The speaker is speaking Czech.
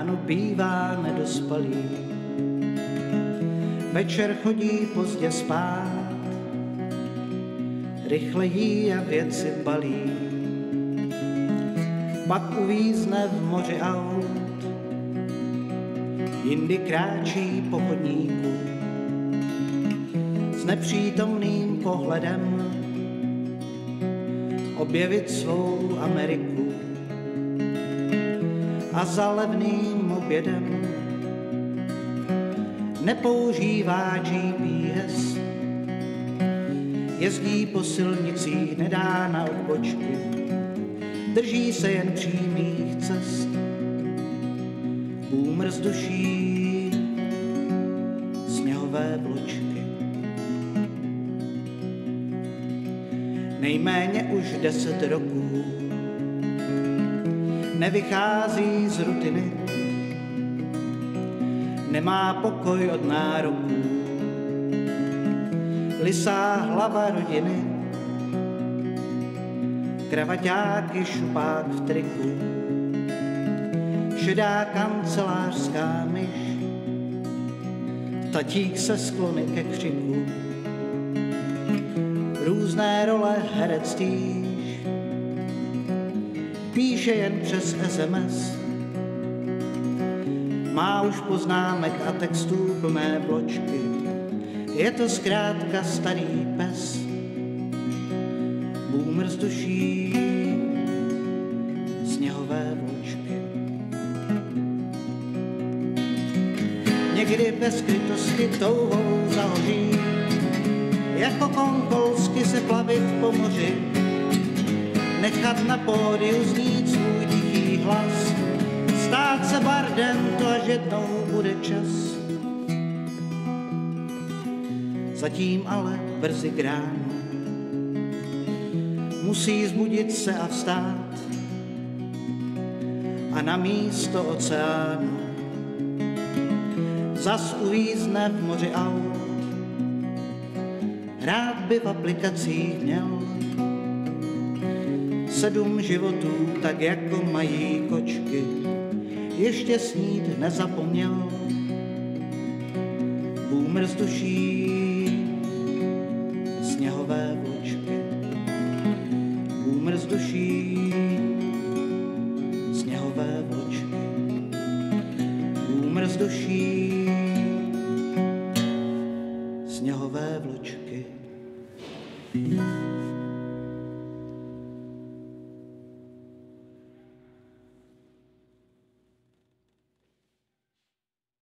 ráno bývá nedospalý, večer chodí pozdě spát, rychle jí a věci balí, pak uvízne v moři aut, jindy kráčí po chodníku s nepřítomným pohledem objevit svou Ameriku a za levným obědem nepoužívá GPS, jezdí po silnicích, nedá na odbočky, drží se jen přímých cest, úmrz duší sněhové vločky. Nejméně už 10 roků nevychází z rutiny, nemá pokoj od nároků, lisá hlava rodiny, kravaťáky, šupák v triku, šedá kancelářská myš, tatík se sklony ke křiku, různé role herec týž, píše jen přes SMS, má už poznámek a textů plné bločky, je to zkrátka starý pes, boomer z duší sněhové vločky. Někdy ve skrytosti touhou zahoří, jako konkolsky se plavit po moři, nechat na pódiu znít svůj tichý hlas, stát se bardem, to až jednou bude čas. Zatím ale brzy k ránu musí zbudit se a vstát a na místo oceánu zas uvízne v moři aut. Rád by v aplikacích měl 7 životů, tak jako mají kočky, ještě snít nezapomněl, boomer z duší